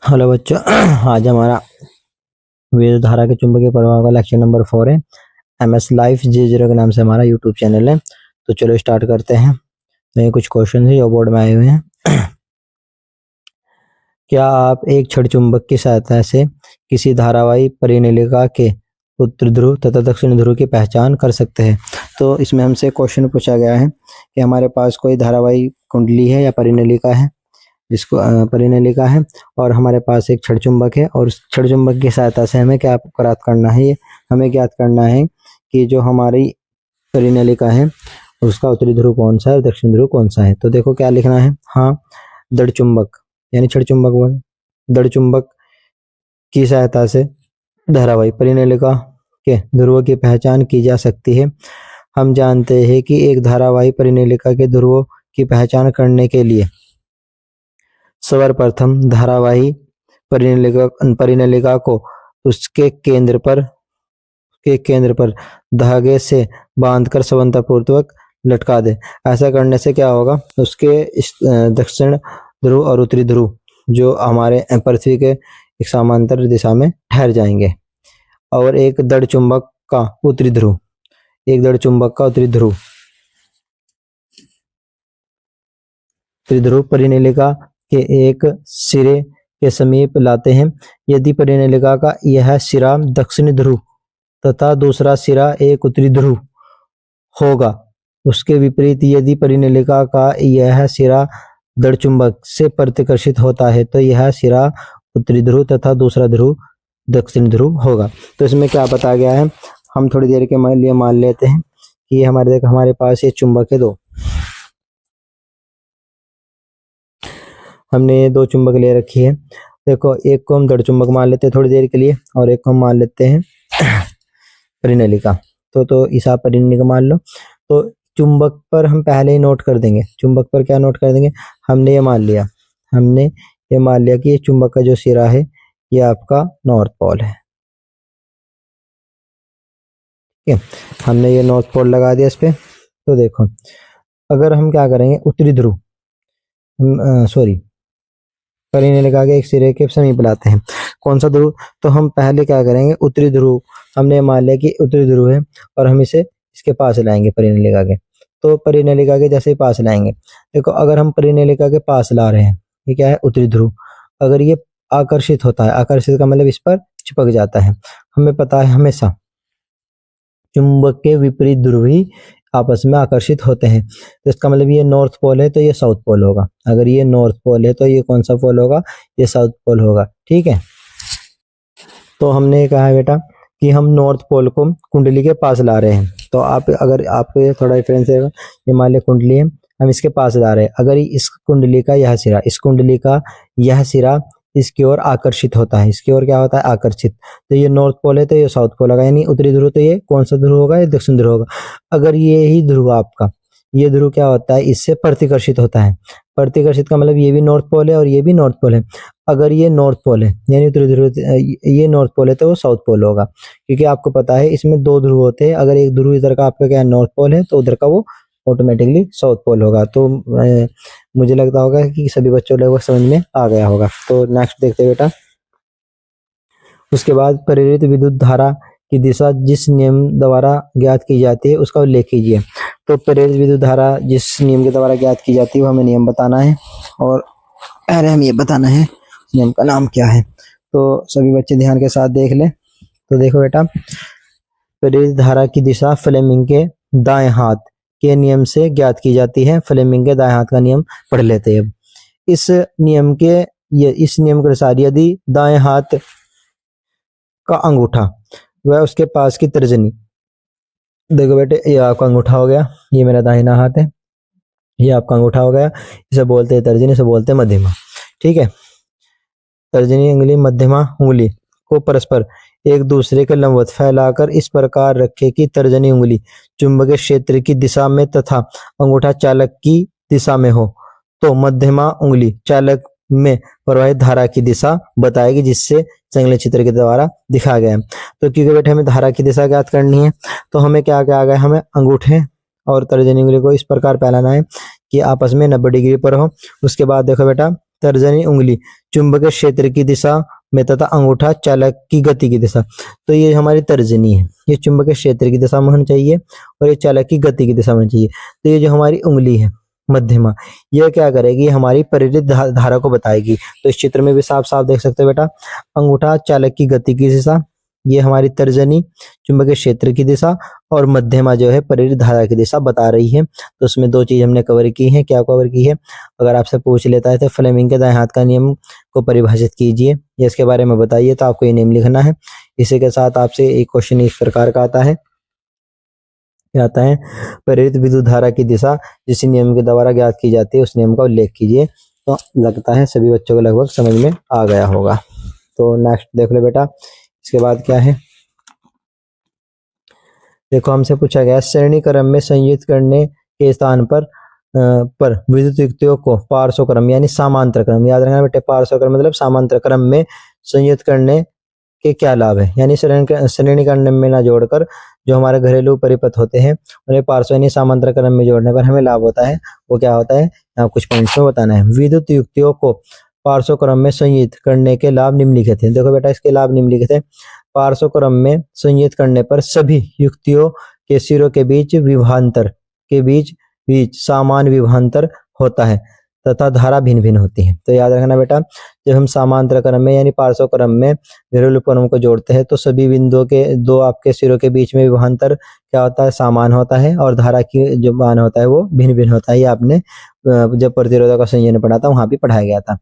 Hello बच्चों। आज हमारा विद्युत धारा के चुंबकीय प्रवाह का लेक्चर नंबर 4 है। MS लाइफ J0 के नाम से हमारा यूट्यूब चैनल है। तो चलो स्टार्ट करते हैं। तो ये कुछ क्वेश्चन है जो बोर्ड में आए हुए हैं। क्या आप एक छड़ चुंबक की सहायता से किसी धारावाही परिनलिका के उत्तर ध्रुव तथा दक्षिण ध्रुव की पहचान कर सकते हैं? तो इसमें हमसे क्वेश्चन पूछा गया है कि हमारे पास कोई धारावाही कुंडली है या परिनलिका है, जिसको परिनलिका है, और हमारे पास एक छड़ चुंबक है, और उस छड़ चुंबक की सहायता से हमें क्या ज्ञात करना है? हमें ज्ञात करना है कि जो हमारी परिनलिका है उसका उत्तरी ध्रुव कौन सा है और दक्षिण ध्रुव कौन सा है। तो देखो क्या लिखना है। हाँ, दड़ चुंबक यानी छड़ चुंबक, दड़ चुंबक की सहायता से धारावाही परिनलिका के ध्रुवों की पहचान की जा सकती है। हम जानते हैं कि एक धारावाही परिनलिका के ध्रुवों की पहचान करने के लिए सर्वप्रथम धारावाही परिनलिका को उसके केंद्र पर धागे से बांधकर समांतरपूर्वक लटका दे। ऐसा करने से क्या होगा, उसके दक्षिण ध्रुव और उत्तरी ध्रुव जो हमारे पृथ्वी के एक समांतर दिशा में ठहर जाएंगे। और एक दड़ चुंबक का उत्तरी ध्रुव, परिनलिका के एक सिरे के समीप लाते हैं। यदि परिनलिका का यह सिरा दक्षिण ध्रुव तथा दूसरा सिरा एक उत्तरी ध्रुव होगा, उसके विपरीत यदि परिनलिका का यह सिरा दड़ चुंबक से प्रतिकर्षित होता है तो यह सिरा उत्तरी ध्रुव तथा दूसरा ध्रुव दक्षिण ध्रुव होगा। तो इसमें क्या बताया गया है, हम थोड़ी देर के लिए मान लेते हैं कि हमारे पास ये चुंबक है दो। हमने दो चुंबक ले रखी है। देखो, एक को हम दड़ चुंबक मान लेते हैं थोड़ी देर के लिए, और एक को हम मान लेते हैं परिनलिका। तो इसा परिनलिका मान लो। तो चुंबक पर हम पहले ही नोट कर देंगे। चुंबक पर क्या नोट कर देंगे, हमने ये मान लिया कि ये चुंबक का जो सिरा है ये आपका नॉर्थ पोल है। ठीक है, हमने ये नॉर्थ पोल लगा दिया इस पे। तो देखो, अगर हम क्या करेंगे, उत्तरी ध्रुव परिनलिका के एक सिरे के समीप लाते हैं। कौन सा ध्रुव? तो हम पहले क्या करेंगे, उत्तरी ध्रुव हमने मान लिया कि उत्तरी ध्रुव है, और हम इसे इसके पास लाएंगे परिनलिका के। तो परिनलिका के जैसे ही पास लाएंगे, देखो अगर हम परिनलिका के पास ला रहे हैं, ये क्या है, उत्तरी ध्रुव, अगर ये आकर्षित होता है, आकर्षित का मतलब इस पर चिपक जाता है। हमें पता है हमेशा चुंबक के विपरीत ध्रुव ही आपस में आकर्षित होते हैं। तो इसका मतलब ये नॉर्थ पोल है तो ये साउथ पोल होगा। अगर ये नॉर्थ पोल है तो ये कौन सा पोल होगा, ये साउथ पोल होगा। ठीक है, तो हमने कहा है बेटा कि हम नॉर्थ पोल को कुंडली के पास ला रहे हैं। तो अगर आपको ये थोड़ा डिफरेंस है, ये मान लिया कुंडली है, हम इसके पास ला रहे हैं। अगर इस कुंडली का यह सिरा, इस कुंडली का यह सिरा इसकी ओर आकर्षित होता है, इसकी ओर क्या होता है, आकर्षित, तो ये नॉर्थ पोल है तो ये साउथ पोल होगा, यानी उत्तरी ध्रुव। तो ये कौन सा ध्रुव होगा, ये दक्षिण ध्रुव होगा। अगर ये ही ध्रुव आपका, ये ध्रुव क्या होता है, इससे प्रतिकर्षित होता है। प्रतिकर्षित का मतलब ये भी नॉर्थ पोल है और ये भी नॉर्थ पोल है। अगर ये नॉर्थ पोल है यानी उत्तरी ध्रुव, ये नॉर्थ पोल है तो वो साउथ पोल होगा, क्योंकि आपको पता है इसमें दो ध्रुव होते हैं। अगर एक ध्रुव इधर का आपका क्या नॉर्थ पोल है तो उधर का वो ऑटोमेटिकली साउथ पोल होगा। तो मुझे लगता होगा कि सभी बच्चों लोगों को समझ में आ गया होगा। तो नेक्स्ट देखते हैं बेटा। उसके बाद प्रेरित विद्युत धारा की दिशा जिस नियम द्वारा ज्ञात की जाती है उसका उल्लेख कीजिए। तो प्रेरित विद्युत धारा जिस नियम के द्वारा ज्ञात की जाती है वो हमें नियम बताना है, और पहले हम ये बताना है नियम का नाम क्या है। तो सभी बच्चे ध्यान के साथ देख ले। तो देखो बेटा, प्रेरित धारा की दिशा फ्लेमिंग के दाएं हाथ के नियम से ज्ञात की जाती है। फ्लेमिंग के दाएं हाथ का नियम पढ़ लेते हैं। इस नियम के अनुसार यदि दाएं हाथ का अंगूठा वह उसके पास की तर्जनी, देखो बेटे ये आपका अंगूठा हो गया, ये मेरा दाहिना हाथ है, ये आपका अंगूठा हो गया, इसे बोलते हैं तर्जनी, इसे बोलते हैं मध्यमा। ठीक है, तर्जनी उंगली मध्यमा उंगली को परस्पर एक दूसरे के लंबवत फैलाकर इस प्रकार रखे कि तर्जनी उंगली चुंबकीय क्षेत्र की दिशा में तथा अंगूठा चालक की दिशा में हो, तो मध्यमा उंगली चालक में प्रवाहित धारा की दिशा बताएगी, जिससे संलग्न चित्र के द्वारा दिखाया गया है। तो क्योंकि बेटे हमें धारा की दिशा ज्ञात करनी है, तो हमें क्या क्या आ गया, हमें अंगूठे और तर्जनी उंगली को इस प्रकार फैलाना है कि आपस में 90 डिग्री पर हो। उसके बाद देखो बेटा, तर्जनी उंगली चुंबकीय क्षेत्र की दिशा में तथा अंगूठा चालक की गति की दिशा। तो ये हमारी तर्जनी है, ये चुंबकीय क्षेत्र की दिशा में होनी चाहिए और ये चालक की गति की दिशा में होनी चाहिए। तो ये जो हमारी उंगली है मध्यमा, यह क्या करेगी, हमारी प्रेरित धारा को बताएगी। तो इस चित्र में भी साफ साफ देख सकते हो बेटा, अंगूठा चालक की गति की दिशा, ये हमारी तर्जनी चुंबकीय क्षेत्र की दिशा, और मध्यमा जो है प्रेरित धारा की दिशा बता रही है। तो उसमें दो चीज हमने कवर की है। क्या कवर की है, अगर आपसे पूछ लेता है तो फ्लेमिंग के दाएं हाथ का नियम को परिभाषित कीजिए या इसके बारे में बताइए, तो आपको ये नियम लिखना है। इसी के साथ आपसे एक क्वेश्चन इस प्रकार का आता है, आता है प्रेरित विद्युत धारा की दिशा जिस नियम के द्वारा ज्ञात की जाती है उस नियम का उल्लेख कीजिए। तो लगता है सभी बच्चों को लगभग समझ में आ गया होगा। तो नेक्स्ट देख लो बेटा, इसके बाद क्या है, देखो हमसे पूछा गया श्रेणी क्रम में संयुक्त करने के स्थान पर विद्युत युक्तियों को पार्श्व क्रम यानी समांतर क्रम, याद रखना बेटे, पार्श्व क्रम मतलब समांतर क्रम में संयुक्त करने के क्या लाभ है, यानी श्रेणी क्रम में ना जोड़कर जो हमारे घरेलू परिपथ होते हैं उन्हें पार्श्व यानी समांतर क्रम में जोड़ने पर हमें लाभ होता है। वो क्या होता है, यहाँ कुछ पॉइंट्स में बताना है। विद्युत युक्तियों को पार्श्व क्रम में संयुक्त करने के लाभ निम्नलिखित हैं। देखो बेटा, इसके लाभ निम्नलिखित हैं। पार्श्व क्रम में संयुक्त करने पर सभी युक्तियों के सिरों के बीच विभवांतर के बीच समान विभवांतर होता है तथा धारा भिन्न भिन्न होती है। तो याद रखना बेटा, जब हम समांतर क्रम में यानी पार्श्व क्रम में घरेलू क्रम को जोड़ते हैं तो सभी बिंदुओं के दो आपके सिरों के बीच में विभवांतर क्या होता है, समान होता है, और धारा की जो मान होता है वो भिन्न भिन्न होता है। ये आपने जब प्रतिरोधक का संयोजन पढ़ा था वहां भी पढ़ाया गया था।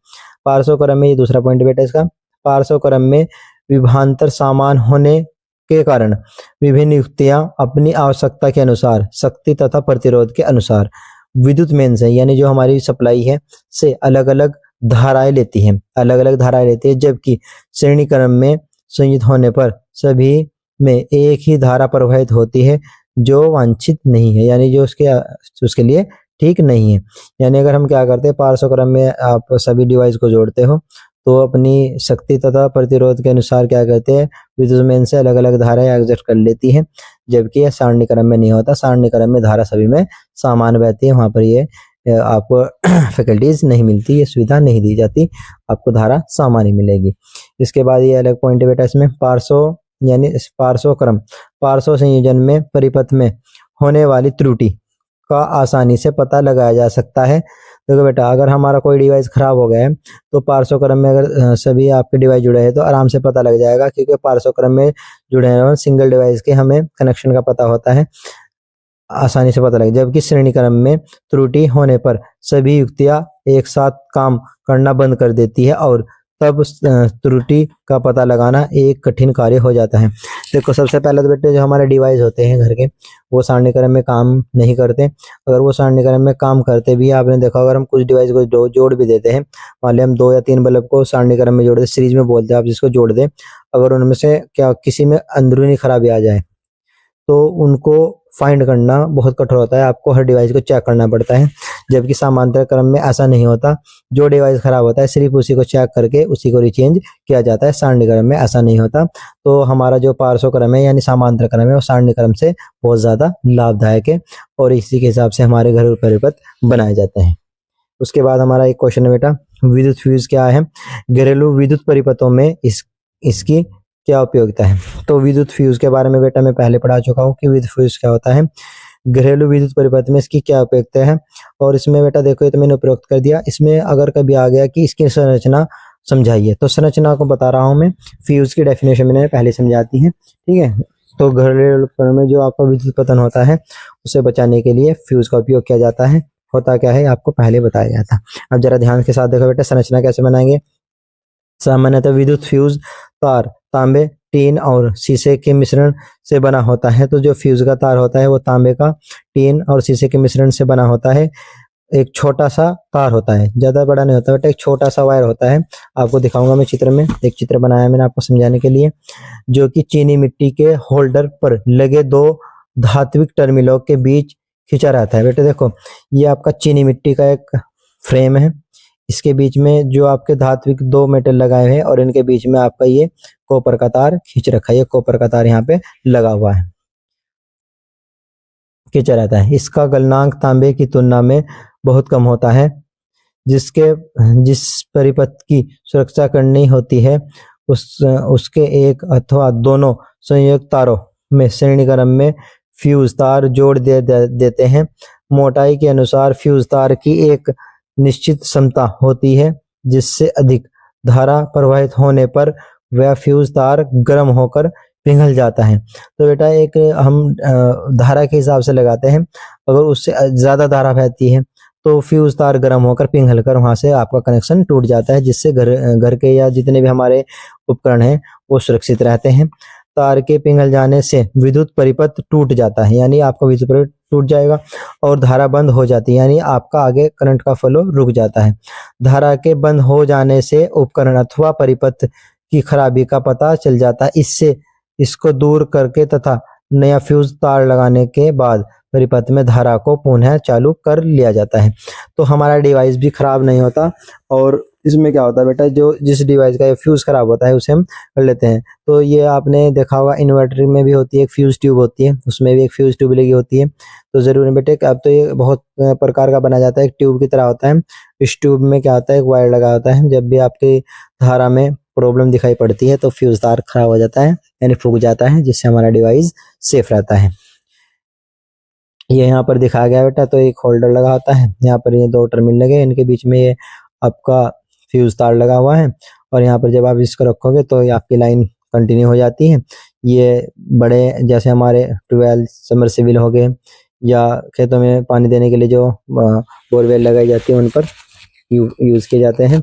पार्श्व क्रम में, ये दूसरा पॉइंट बेटा इसका, पार्श्व क्रम में विभवांतर समान होने के कारण विभिन्न युक्तियां अपनी आवश्यकता के अनुसार शक्ति तथा प्रतिरोध के अनुसार विद्युत मेन से यानी जो हमारी सप्लाई है से अलग अलग धाराएं लेती हैं, अलग अलग धाराएं लेती है, जबकि श्रेणी क्रम में संयुक्त होने पर सभी में एक ही धारा प्रवाहित होती है जो वांछित नहीं है, यानी जो उसके लिए ठीक नहीं है। यानी अगर हम क्या करते हैं, पार्श्व क्रम में आप सभी डिवाइस को जोड़ते हो तो अपनी शक्ति तथा प्रतिरोध के अनुसार क्या करते हैं, विद्युत मेन से अलग अलग धाराएं एडजस्ट कर लेती हैं, जबकि यह सारणी क्रम में नहीं होता। सारणी क्रम में धारा सभी में समान बहती है, वहां पर ये आपको फैकल्टीज नहीं मिलती, ये सुविधा नहीं दी जाती, आपको धारा समान ही मिलेगी। इसके बाद ये अलग पॉइंट है बेटा, इसमें पार्श्व यानी पार्श्व क्रम, पार्श्व संयोजन में परिपथ में होने वाली त्रुटि का आसानी से पता लगाया जा सकता है। देखो बेटा, अगर हमारा कोई डिवाइस खराब हो गया है तो पार्श्व क्रम में अगर सभी आपके डिवाइस जुड़े हैं तो आराम से पता लग जाएगा, क्योंकि पार्श्व क्रम में जुड़े हैं सिंगल डिवाइस के हमें कनेक्शन का पता होता है, आसानी से पता लगे। जबकि श्रेणी क्रम में त्रुटि होने पर सभी युक्तियां एक साथ काम करना बंद कर देती है और तब त्रुटि का पता लगाना एक कठिन कार्य हो जाता है। देखो सबसे पहले तो बेटे जो हमारे डिवाइस होते हैं घर के वो सारणी क्रम में काम नहीं करते। अगर वो सारणी क्रम में काम करते भी, आपने देखा अगर हम कुछ डिवाइस को जोड़ भी देते हैं, मान लिया हम 2 या 3 बल्ब को सारणी क्रम में जोड़ दे, सीरीज में बोलते हैं आप जिसको जोड़ दे, अगर उनमें से क्या किसी में अंदरूनी खराबी आ जाए तो उनको फाइंड करना बहुत कठोर होता है, आपको हर डिवाइस को चेक करना पड़ता है। जबकि समांतर क्रम में ऐसा नहीं होता, जो डिवाइस खराब होता है सिर्फ उसी को चेक करके उसी को रिचेंज किया जाता है। सारणी क्रम में ऐसा नहीं होता। तो हमारा जो पार्श्व क्रम है यानी समांतर क्रम है वो सारणी क्रम से बहुत ज्यादा लाभदायक है और इसी के हिसाब से हमारे घरेलू परिपथ बनाए जाते हैं। उसके बाद हमारा एक क्वेश्चन है बेटा, विद्युत फ्यूज क्या है, घरेलू विद्युत परिपथों में इसकी क्या उपयोगिता है। तो विद्युत फ्यूज के बारे में बेटा मैं पहले पढ़ा चुका हूँ कि विद्युत फ्यूज क्या होता है, घरेलू विद्युत परिपथ में इसकी क्या उपयोगिता है। और इसमें बेटा देखो ये तो मैंने उपयोग कर दिया, इसमें अगर कभी आ गया कि इसकी संरचना समझाइए तो संरचना को बता रहा हूँ मैं, फ्यूज की डेफिनेशन मैंने पहले समझाती है, ठीक है। तो घरेलू में जो आपका विद्युत पतन होता है उसे बचाने के लिए फ्यूज का उपयोग किया जाता है। होता क्या है आपको पहले बताया गया था। अब जरा ध्यान के साथ देखो बेटा, संरचना कैसे बनाएंगे। सामान्यतः विद्युत फ्यूज तार तांबे, टीन और शीशे के मिश्रण से बना होता है। तो जो फ्यूज का तार होता है वो तांबे का, टीन और शीशे के मिश्रण से बना होता है। एक छोटा सा तार होता है, ज्यादा बड़ा नहीं होता बेटा, एक छोटा सा वायर होता है। आपको दिखाऊंगा मैं चित्र में, एक चित्र बनाया मैंने आपको समझाने के लिए, जो कि चीनी मिट्टी के होल्डर पर लगे 2 धात्विक टर्मिनलों के बीच खींचा रहता है। बेटे देखो ये आपका चीनी मिट्टी का एक फ्रेम है, इसके बीच में जो आपके धात्विक 2 मेटल लगाए हैं और इनके बीच में आपका ये कॉपर का तार खींच रखा है, ये कॉपर का तार यहाँ पे लगा हुआ है, खींचा रहता है। इसका गलनांक तांबे की तुलना में बहुत कम होता है। जिस परिपथ की सुरक्षा करनी होती है उसके एक अथवा दोनों संयुक्त तारों में श्रेणी क्रम में फ्यूज तार जोड़ देते हैं। मोटाई के अनुसार फ्यूज तार की एक निश्चित क्षमता होती है, जिससे अधिक धारा प्रवाहित होने पर वह फ्यूज तार गर्म होकर पिघल जाता है। तो बेटा एक हम धारा के हिसाब से लगाते हैं, अगर उससे ज़्यादा धारा बहती है तो फ्यूज तार गर्म होकर पिघल कर वहाँ से आपका कनेक्शन टूट जाता है, जिससे घर के या जितने भी हमारे उपकरण हैं वो सुरक्षित रहते हैं। तार के पिघल जाने से विद्युत परिपथ टूट जाता है, यानी आपका विद्युत परिपथ टूट जाएगा और धारा बंद हो जाती है, यानी आपका आगे करंट का फ्लो रुक जाता है। धारा के बंद हो जाने से उपकरण अथवा परिपथ की खराबी का पता चल जाता है। इसको दूर करके तथा नया फ्यूज तार लगाने के बाद परिपथ में धारा को पुनः चालू कर लिया जाता है। तो हमारा डिवाइस भी खराब नहीं होता। और इसमें क्या होता है बेटा, जो जिस डिवाइस का ये फ्यूज खराब होता है उसे हम कर लेते हैं। तो ये आपने देखा होगा इन्वर्टर में भी होती है, एक फ्यूज ट्यूब होती है, उसमें भी एक फ्यूज ट्यूब लगी होती है। तो जरूर बेटे अब तो ये बहुत प्रकार का बना जाता है, एक ट्यूब की तरह होता है। इस ट्यूब में क्या होता है, एक वायर लगा होता है। जब भी आपकी धारा में प्रॉब्लम दिखाई पड़ती है तो फ्यूज तार खराब हो जाता है, यानी फूक जाता है, जिससे हमारा डिवाइस सेफ रहता है। ये यहाँ पर दिखाया गया बेटा, तो एक होल्डर लगा होता है, यहाँ पर ये दो टर्मिनल लगे, इनके बीच में ये आपका फ्यूज तार लगा हुआ है। और यहाँ पर जब आप इसको रखोगे तो ये आपकी लाइन कंटिन्यू हो जाती है। ये बड़े जैसे हमारे ट्यूबवेल सबमर्सिबल हो गए या खेतों में पानी देने के लिए जो बोरवेल लगाई जाती है उन पर यूज़ किए जाते हैं।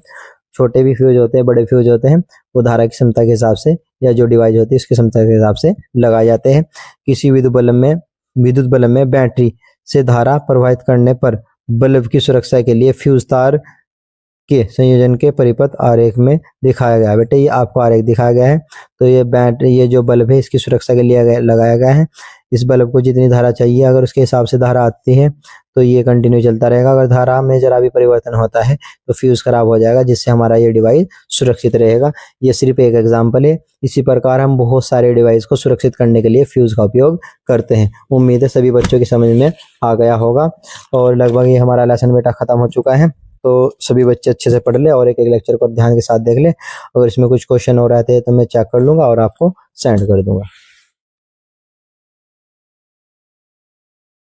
छोटे भी फ्यूज होते हैं, बड़े फ्यूज होते हैं, वो धारा की क्षमता के हिसाब से या जो डिवाइस होती है उसकी क्षमता के हिसाब से लगाए जाते हैं। किसी विद्युत बल्ब में बैटरी से धारा प्रवाहित करने पर बल्ब की सुरक्षा के लिए फ्यूज तार के संयोजन के परिपथ आरेख में दिखाया गया है। बेटे ये आपको आरेख दिखाया गया है। तो ये जो बल्ब है इसकी सुरक्षा के लिए लगाया गया है। इस बल्ब को जितनी धारा चाहिए अगर उसके हिसाब से धारा आती है तो ये कंटिन्यू चलता रहेगा। अगर धारा में जरा भी परिवर्तन होता है तो फ्यूज खराब हो जाएगा, जिससे हमारा ये डिवाइस सुरक्षित रहेगा। ये सिर्फ एक एग्जाम्पल है। इसी प्रकार हम बहुत सारे डिवाइस को सुरक्षित करने के लिए फ्यूज का उपयोग करते हैं। उम्मीद है सभी बच्चों की समझ में आ गया होगा। और लगभग ये हमारा लेसन बेटा खत्म हो चुका है। तो सभी बच्चे अच्छे से पढ़ ले और एक एक लेक्चर को ध्यान के साथ देख ले। अगर इसमें कुछ क्वेश्चन हो रहे थे तो मैं चेक कर लूँगा और आपको सेंड कर दूँगा।